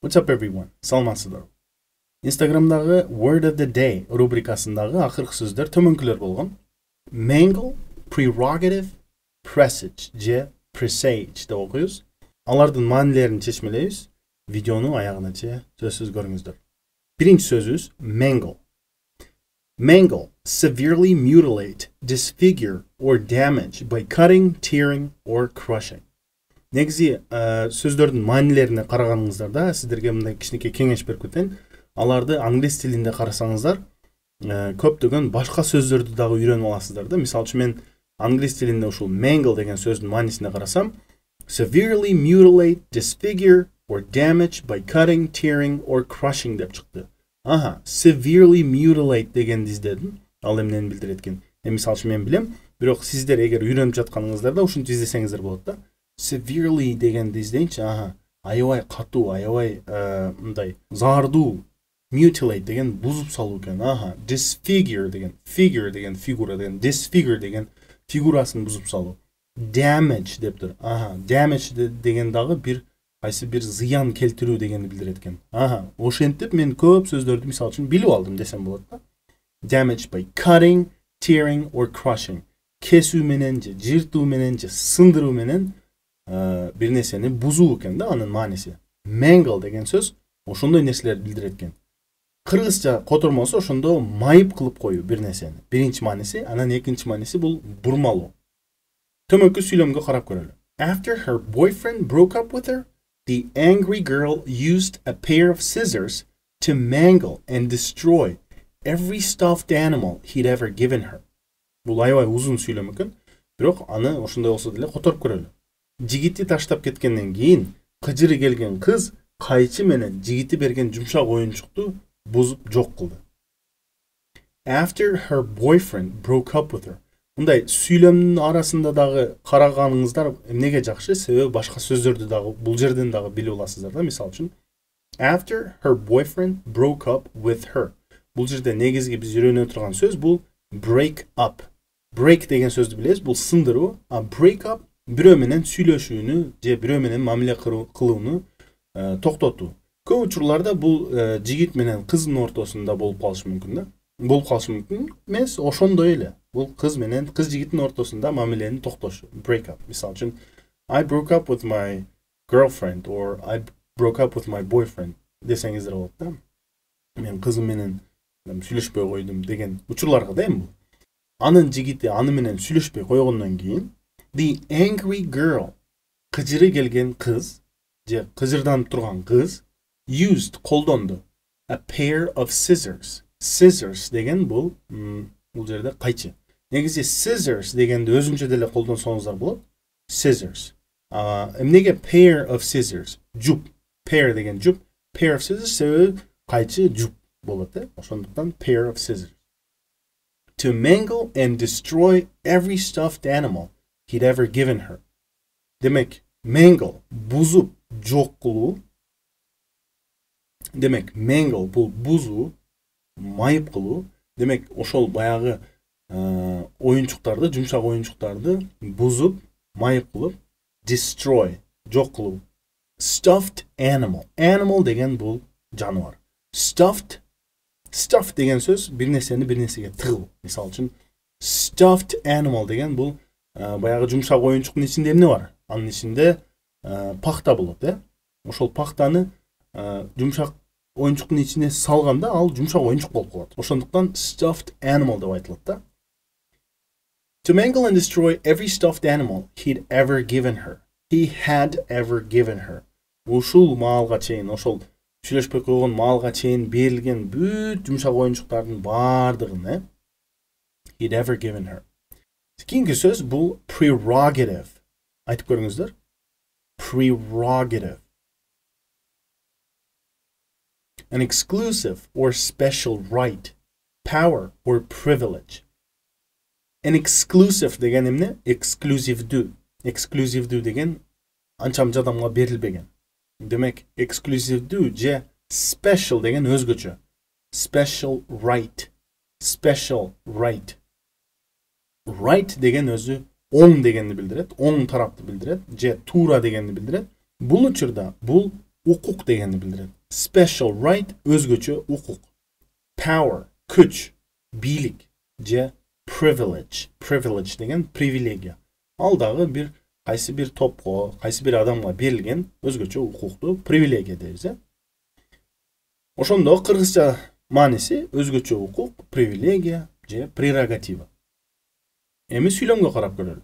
What's up everyone? Саламатсыздар. Instagram'dagi Word of the Day rubrikasındagi akırkı sözler tömönküler bolğan. Mangle, prerogative, presage je presage de okuyuz. Alardın manilerini çeşmeleyiz. Videonu ayağınaça sözsüz görüngüzдөр. Birinci sözüz mangle. Mangle, severely mutilate, disfigure or damage by cutting, tearing or crushing. Негизи сөздөрдүн маанилерине караганыңыздарда сиздерге мындай кичинекей кеңеш берип кетейин. Аларды англис тилинде карасаңыздар, көптөгөн башка сөздөрдү дагы үйрөнүп аласыздар да. Мисалы үчүн мен англис тилинде ушул mangle деген сөздүн маанисине карасам, severely mutilate, disfigure or damage by cutting, tearing or crushing деп чыкты. Severely mutilate дегенди издедим. Ал эмнени билдирет экен? Мисалы үчүн мен билем, бирок сиздер эгер үйрөнүп жатканыңыздарда ушинтип издесеңиздер болот да. Severely дегенди издейинчи, аябай катуу, аябай мындай заардуу. Mutilate деген бузуп салуу экен. Disfigure деген, figure деген фигура деген, disfigure деген фигурасын бузуп салуу. Damage дептир. Damage деген дагы бир кайсы бир зыян келтирүү дегенди билдирет экен. Ошентип мен көп сөздөрдү мисалы үчүн билип алдым десем болот да. Damage by cutting, tearing or crushing. Кесүү менен же, жыртуу менен же, сындыруу менен bir нерсени бузуу экен да анын мааниси. Mangle деген сөз ошондой нерселерди билдирет экен. Кыргызча котормосу ошондо майып кылып коюу бир нерсени. Биринчи мааниси, анан экинчи мааниси бул бурмалоо. Төмөнкү сүйлөмгө карап көрөлү. After her boyfriend broke up with her, the angry girl used a pair of scissors to mangle and destroy every stuffed animal he'd ever given her. Бул аябай узун сүйлөм экен, бирок аны ошондой болсо деле которуп көрөлү. Жигити таштап кеткенден кийин кыжыры келген кыз кайчы менен жигити берген жумшак оюнчукту бузуп жок кылды. After her boyfriend broke up with her. Мындай сүйлөмдүн арасында дагы караганыңыздар эмнеге жакшы? Себеби башка сөздөрдү дагы бул жерден дагы билип аласыздар да. Мисалы үчүн After her boyfriend broke up with her. Бул жерде негизги биз үйрөнө турган сөз бул break up. Break деген сөздү билесиз, бул сындыруу, break up бирөө менен сүйлөшүүнү же бирөө менен мамиле кылууну токтотуу. Көп учурларда бул жигит менен кыздын ортосунда болуп калышы мүмкүн да. Болуп калышы мүмкүн эмес, ошондой эле. Бул кыз менен кыз жигиттин ортосунда мамилени токтошу. Break up. Мисалы үчүн I broke up with my girlfriend or I broke up with my boyfriend десеңиздер болот да. Мен кызым менен сүйлөшпөй койдум деген учурларга да эми бул. Анын жигити аны менен сүйлөшпөй койгондон кийин the angry girl, кыжыры келген кыз, же кыжырданып турган кыз, used, колдонду, a pair of scissors. Scissors деген бул жерде кайчы. Негизи scissors дегенди өзүнчө деле колдонсоңуздар болот. Scissors. Эмнеге pair of scissors? Жуп. Pair деген жуп. Pair of scissors себеби кайчы жуп болот да. Ошондуктан pair of scissors. To mangle and destroy every stuffed animal he'd ever given her. Demek mangle buzуп жок кылуу. Demek mangle бул бузуу, майып кылуу. Demek ошол баягы оюнчуктарды, жумшак оюнчуктарды бузуп, майып кылып, destroy жок кылуу. Stuffed animal. Animal деген бул жаныбар. Stuffed деген сөз бир нерсени бир нерсеге тыгуу. Мисалы үчүн stuffed animal деген бул баягы жумшак оюнчуктун ичинде эмне бар? Анын ичинде пахта болот, Ошол пахтаны жумшак оюнчуктун ичине салганда ал жумшак оюнчук болуп калат. Ошондуктан stuffed animal деп айтылат да. To mangle and destroy every stuffed animal he'd ever given her. He had ever given her. Ушул маалга чейин, ошол сүйлөшпөй койгон маалга чейин берилген бүт жумшак оюнчуктардын баардыгын, he'd ever given her. Кийинки сөз бул prerogative. Айтып көрүңүздөр. Prerogative. An exclusive or special right, power or privilege. An exclusive деген эмне? Exclusive-дүү. Exclusive-дүү деген анча-мынча адамга берилбеген. Демек, exclusive-дүү же special деген өзгөчө. Special right. Special right. Right деген өзү оң дегенди билдирет, оң тарапты билдирет, же туура дегенди билдирет. Бул учурда бул Укук дегенди билдирет. Special right өзгөчө укук. Power күч, бийлик же privilege. Privilege деген привилегия. Ал дагы бир кайсы бир топко, кайсы бир адамга берилген өзгөчө укукту привилегия дейбиз. Ошондо кыргызча мааниси өзгөчө укук, привилегия же прерогатива. Эми сүйлөмгө карап көрөлү.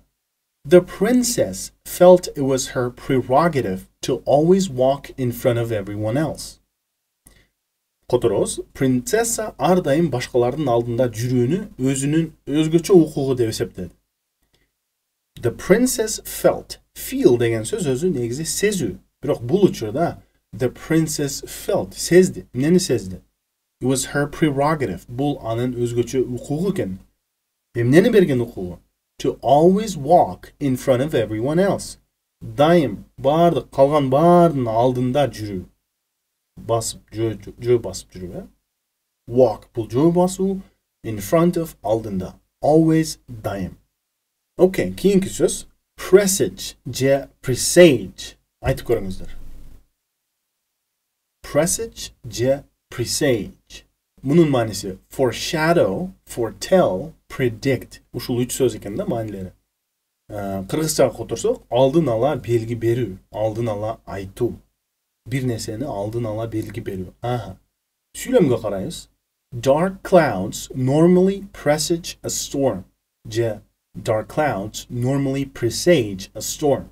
The princess felt it was her prerogative to always walk in front of everyone else. Котороз, принцесса ар дайым башкалардын алдында жүрүүнү өзүнүн өзгөчө укугу деп эсептеди. The princess felt. Feel деген сөз өзү негизи сезүү. Бирок бул учурда the princess felt. Сезди. Эмнени сезди? It was her prerogative. Бул анын өзгөчө укугу экен. Эмнени берген укугу? To always walk in front of everyone else. Дайым бардык калган баардын алдында жүрүү. Басып, жөө басып жүрүү. Walk бул жөө басуу, in front of алдында. Always дайым. Окей, кийинки сөз presage же presage. Айтып көрүңүздөр. Presage же presage. Мунун мааниси foreshadow, foretell, predict. Ушул үч сөз экен да маанилери. Кыргызчага которсок, алдын ала белги берүү, алдын ала айтуу. Бир нерсени алдын ала белги берүү. Сүйлөмгө карайбыз. Dark clouds normally presage a storm. Же dark clouds normally presage a storm.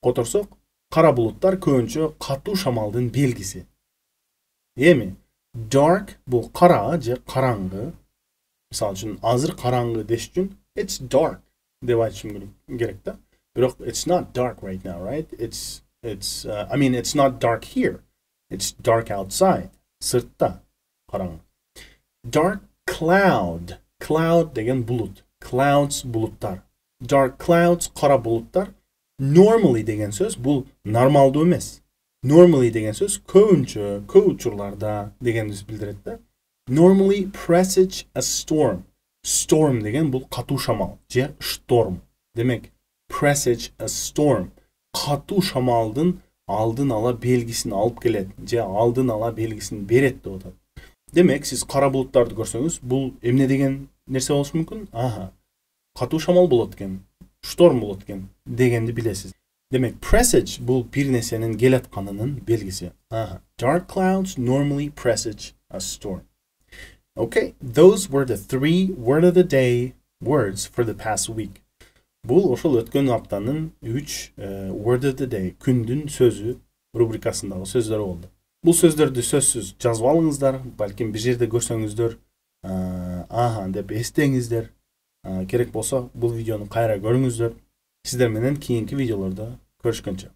Которсок, кара булуттар көбүнчө катуу шамалдын белгиси. Эми dark бул кара же караңгы. Мисалы үчүн азыр караңгы деш үчүн it's dark деп айтышым керек да. Бирок it's not dark right now, right? It's not dark here. It's dark outside. Сыртта караңгы. Dark cloud. Cloud деген булут. Clouds булуттар. Dark clouds кара булуттар. Normally деген сөз бул нормалдуу эмес. Normally деген сөз көбүнчө, көп учурларда дегенди билдирет да. Normally presage a storm. Storm деген бул катуу шамал же шторм. Демек presage a storm. Катуу шамалдын алдын ала белгисин алып келет же алдын ала белгисин берет деп атат. Демек сиз кара булуттарды көрсөңүз, бул эмне деген нерсе болушу мүмкүн? Катуу шамал болот экен, шторм болот экен дегенди билесиз. Демек presage бул бир нерсенин келатканынын белгиси. Dark clouds normally presage a storm. Okay, those were the 3 word of the day words for the past week. Бул ошол өткөн аптанын 3 word of the day, күндүн сөзү рубрикасындагы сөздөр болду. Бул сөздөрдү сөзсүз жазып алыңыздар, балким бир жерде көрсөңүздөр, деп эстеңиздер. Керек болсо бул видеону кайра көрүңүздөр. Сиздер менен кийинки видеолордо көрүшкөнчө.